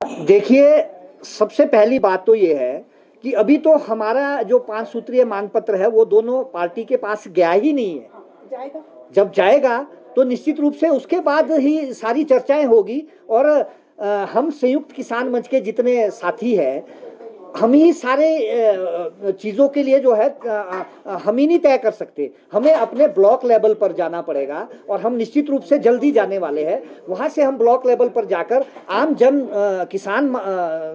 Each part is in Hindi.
देखिए, सबसे पहली बात तो ये है कि अभी तो हमारा जो 5 सूत्रीय मांग पत्र है वो दोनों पार्टी के पास गया ही नहीं है। जाएगा। जब जाएगा तो निश्चित रूप से उसके बाद ही सारी चर्चाएं होगी और हम संयुक्त किसान मंच के जितने साथी हैं हम ही सारे चीज़ों के लिए जो है हम ही नहीं तय कर सकते। हमें अपने ब्लॉक लेवल पर जाना पड़ेगा और हम निश्चित रूप से जल्दी जाने वाले हैं। वहाँ से हम ब्लॉक लेवल पर जाकर आम जन किसान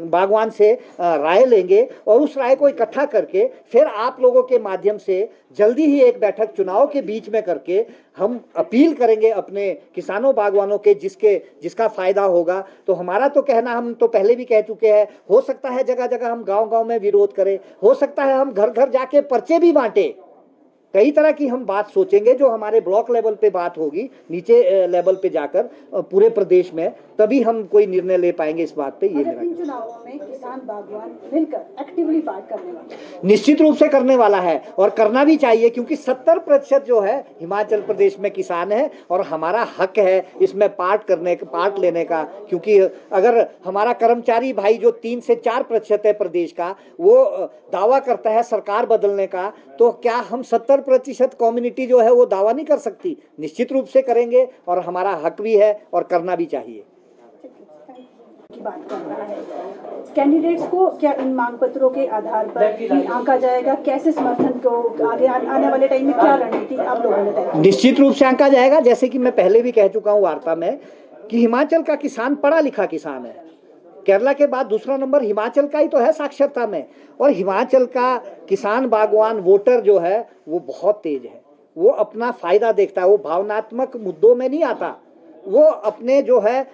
बागवान से राय लेंगे और उस राय को इकट्ठा करके फिर आप लोगों के माध्यम से जल्दी ही एक बैठक चुनाव के बीच में करके हम अपील करेंगे अपने किसानों बागवानों के जिसका फायदा होगा। तो हमारा तो कहना, हम तो पहले भी कह चुके हैं, हो सकता है जगह जगह हम गांव-गांव में विरोध करें, हो सकता है हम घर घर जाके पर्चे भी बांटे। कई तरह की हम बात सोचेंगे जो हमारे ब्लॉक लेवल पे बात होगी, नीचे लेवल पे जाकर पूरे प्रदेश में, तभी हम कोई निर्णय ले पाएंगे इस बात पे। ये इन चुनावों में किसान बागवान मिलकर एक्टिवली पार्ट करने वाला, निश्चित रूप से करने वाला है और करना भी चाहिए, क्योंकि 70% जो है हिमाचल प्रदेश में किसान है और हमारा हक है इसमें पार्ट लेने का। क्योंकि अगर हमारा कर्मचारी भाई जो 3 से 4% है प्रदेश का, वो दावा करता है सरकार बदलने का, तो क्या हम 70% कम्युनिटी जो है वो दावा नहीं कर सकती? निश्चित रूप से करेंगे और हमारा हक भी है और करना भी चाहिए। की बात कर रहा है, कैंडिडेट्स को क्या इन मांग पत्रों के आधार पर ही आंका जाएगा? कैसे समर्थन को आगे आने वाले टाइम में क्या रणनीति आप लोगों ने तय की? निश्चित रूप से आंका जाएगा। जैसे कि मैं पहले भी कह चुका हूँ वार्ता में कि हिमाचल का किसान पढ़ा लिखा किसान है। केरला के बाद दूसरा नंबर हिमाचल का ही तो है साक्षरता में। और हिमाचल का किसान बागवान वोटर जो है वो बहुत तेज है। वो अपना फायदा देखता है, वो भावनात्मक मुद्दों में नहीं आता। वो अपने जो है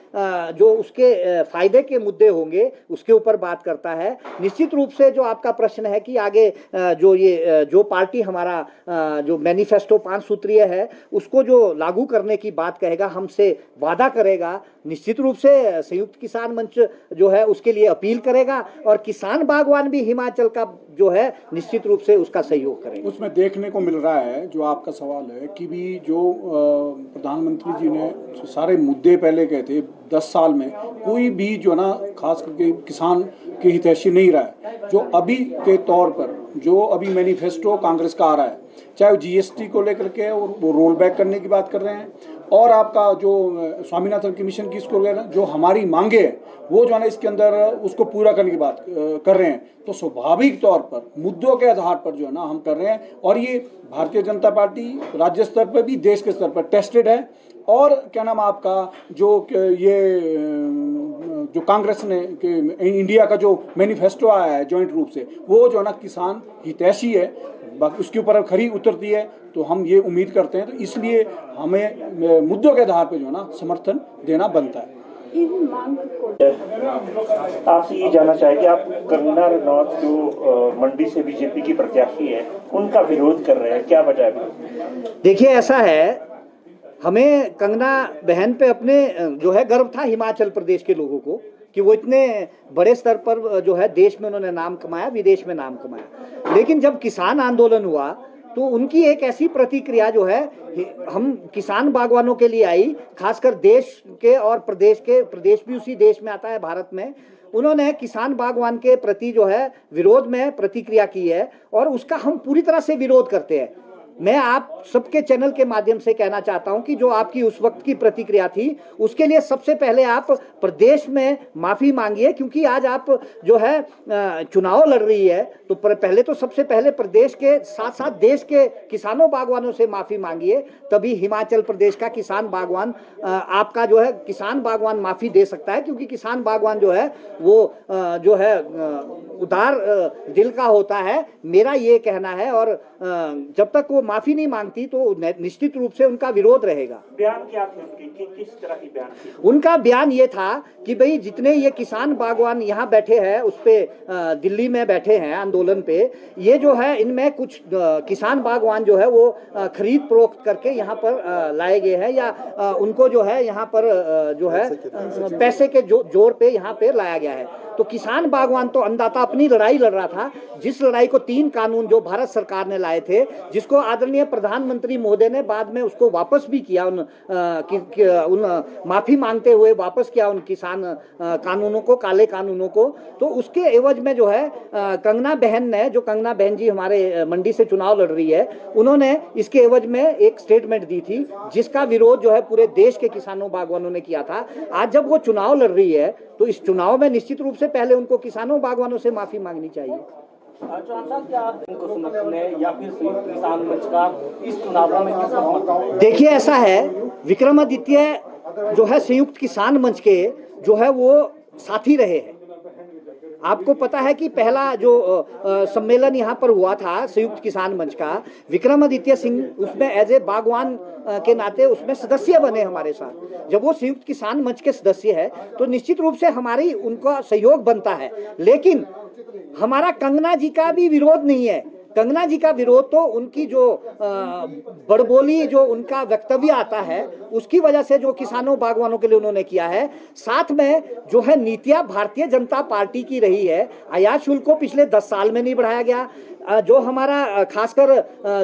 जो उसके फायदे के मुद्दे होंगे उसके ऊपर बात करता है। निश्चित रूप से जो आपका प्रश्न है कि आगे जो पार्टी हमारा जो मैनिफेस्टो 5 सूत्रीय है उसको जो लागू करने की बात कहेगा, हमसे वादा करेगा, निश्चित रूप से संयुक्त किसान मंच जो है उसके लिए अपील करेगा और किसान बागवान भी हिमाचल का जो है निश्चित रूप से उसका सहयोग करेगा। उसमें देखने को मिल रहा है जो आपका सवाल है कि भी जो प्रधानमंत्री जी ने सारे मुद्दे पहले कहे थे 10 साल में, कोई भी जो ना खास करके किसान के हितैषी नहीं रहा है। जो अभी के तौर पर जो अभी मैनिफेस्टो कांग्रेस का आ रहा है, चाहे वो जीएसटी को लेकर के और वो रोल बैक करने की बात कर रहे हैं, और आपका जो स्वामीनाथन कमीशन की इसको जो हमारी मांगे हैं वो जो है ना इसके अंदर उसको पूरा करने की बात कर रहे हैं, तो स्वाभाविक तौर पर मुद्दों के आधार पर जो है ना हम कर रहे हैं। और ये भारतीय जनता पार्टी राज्य स्तर पर भी देश के स्तर पर टेस्टेड है। और क्या नाम आपका ये जो कांग्रेस ने इंडिया का जो मैनिफेस्टो आया है जॉइंट रूप से, वो जो है ना किसान हितैषी है, उसके ऊपर खरी उतरती है। तो हम ये उम्मीद करते हैं, तो इसलिए हमें मुद्दों के आधार पर जो है ना समर्थन देना बनता है। आपसे ये जानना चाहेंगे, आप कंगना रनौत जो मंडी से बीजेपी की प्रत्याशी है उनका विरोध कर रहे हैं, क्या वजह है? देखिए, ऐसा है, हमें कंगना बहन पे अपने जो है गर्व था हिमाचल प्रदेश के लोगों को कि वो इतने बड़े स्तर पर जो है देश में उन्होंने नाम कमाया, विदेश में नाम कमाया। लेकिन जब किसान आंदोलन हुआ तो उनकी एक ऐसी प्रतिक्रिया जो है हम किसान बागवानों के लिए आई, खासकर देश के और प्रदेश भी उसी देश में आता है भारत में। उन्होंने किसान बागवान के प्रति जो है विरोध में प्रतिक्रिया की है और उसका हम पूरी तरह से विरोध करते हैं। मैं आप सबके चैनल के माध्यम से कहना चाहता हूं कि जो आपकी उस वक्त की प्रतिक्रिया थी उसके लिए सबसे पहले आप प्रदेश में माफ़ी मांगिए, क्योंकि आज आप जो है चुनाव लड़ रही है, तो पहले तो सबसे पहले प्रदेश के साथ साथ देश के किसानों बागवानों से माफ़ी मांगिए, तभी हिमाचल प्रदेश का किसान बागवान आपका जो है किसान बागवान माफ़ी दे सकता है। क्योंकि किसान बागवान जो है वो जो है उदार दिल का होता है, मेरा ये कहना है। और जब तक वो माफी नहीं मांगती तो निश्चित रूप से उनका विरोध रहेगा। बयान क्या थे, किस तरह की बयान थी? उनका बयान ये था कि भाई जितने ये किसान बागवान यहाँ बैठे हैं उस पे दिल्ली में बैठे हैं आंदोलन पे, ये जो है इनमें कुछ किसान बागवान जो है वो खरीद फरोख्त करके यहाँ पर लाए गए हैं, या उनको जो है यहाँ पर जो है पैसे के जोर पे यहाँ पे लाया गया है। तो किसान बागवान तो अन्नदाता अपनी लड़ाई लड़ रहा था, जिस लड़ाई को 3 कानून जो भारत सरकार ने लाए थे, जिसको आदरणीय प्रधानमंत्री महोदय ने बाद में उसको वापस भी किया, उन माफी मांगते हुए वापस किया उन किसान कानूनों को, काले कानूनों को। तो उसके एवज में जो है कंगना बहन ने, जो कंगना बहन जी हमारे मंडी से चुनाव लड़ रही है, उन्होंने इसके एवज में एक स्टेटमेंट दी थी, जिसका विरोध जो है पूरे देश के किसानों बागवानों ने किया था। आज जब वो चुनाव लड़ रही है तो इस चुनाव में निश्चित रूप से पहले उनको किसानों बागवानों से माफी मांगनी चाहिए। चौहान साहब, क्या आप इनको समर्थन है या फिर संयुक्त किसान मंच का इस चुनावों में किसका समर्थन है? देखिए, ऐसा है, विक्रमादित्य जो है संयुक्त किसान मंच के जो है वो साथी रहे हैं। आपको पता है कि पहला जो सम्मेलन यहाँ पर हुआ था संयुक्त किसान मंच का, विक्रमादित्य सिंह उसमें एज ए बागवान के नाते उसमें सदस्य बने हमारे साथ। जब वो संयुक्त किसान मंच के सदस्य है तो निश्चित रूप से हमारी उनका सहयोग बनता है। लेकिन हमारा कंगना जी का भी विरोध नहीं है। कंगना जी का विरोध तो उनकी जो बड़बोली, जो उनका वक्तव्य आता है, उसकी वजह से जो किसानों बागवानों के लिए उन्होंने किया है। साथ में जो है नीतियां भारतीय जनता पार्टी की रही है, आयात शुल्क को पिछले 10 साल में नहीं बढ़ाया गया। जो हमारा खासकर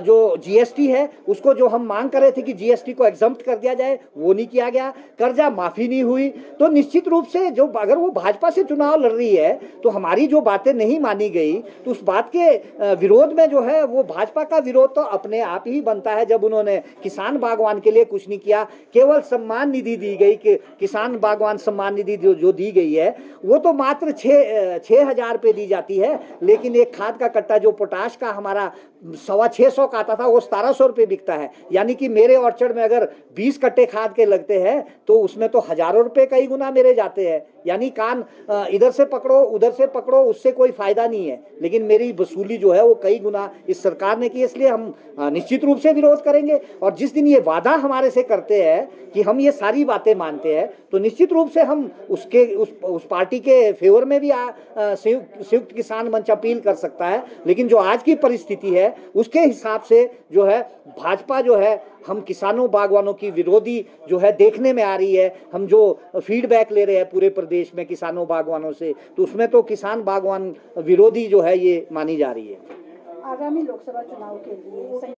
जो जीएसटी है, उसको जो हम मांग कर रहे थे कि जीएसटी को एग्जम्प्ट कर दिया जाए, वो नहीं किया गया। कर्जा माफी नहीं हुई। तो निश्चित रूप से जो अगर वो भाजपा से चुनाव लड़ रही है तो हमारी जो बातें नहीं मानी गई, तो उस बात के विरोध में जो है वो भाजपा का विरोध तो अपने आप ही बनता है। जब उन्होंने किसान बागवान के लिए कुछ नहीं किया, केवल सम्मान निधि दी गई, कि किसान बागवान सम्मान निधि जो दी गई है वो तो मात्र 6,000 रुपये दी जाती है। लेकिन एक खाद का कट्टा जो पोटाश का हमारा 625 का आता था, वो 1700 रुपये बिकता है। यानी कि मेरे ऑर्चर्ड में अगर 20 कट्टे खाद के लगते हैं तो उसमें तो हजारों रुपए कई गुना मेरे जाते हैं। यानी कान इधर से पकड़ो उधर से पकड़ो, उससे कोई फायदा नहीं है। लेकिन मेरी वसूली जो है वो कई गुना इस सरकार ने की। इसलिए हम निश्चित रूप से विरोध करेंगे। और जिस दिन ये वादा हमारे से करते हैं कि हम ये सारी बातें मानते हैं, तो निश्चित रूप से हम उस पार्टी के फेवर में भी संयुक्त किसान मंच अपील कर सकता है। लेकिन जो आज की परिस्थिति है उसके हिसाब से जो है भाजपा जो है हम किसानों बागवानों की विरोधी जो है देखने में आ रही है। हम जो फीडबैक ले रहे हैं पूरे प्रदेश में किसानों बागवानों से, तो उसमें तो किसान बागवान विरोधी जो है ये मानी जा रही है। आगामी लोकसभा चुनाव के लिए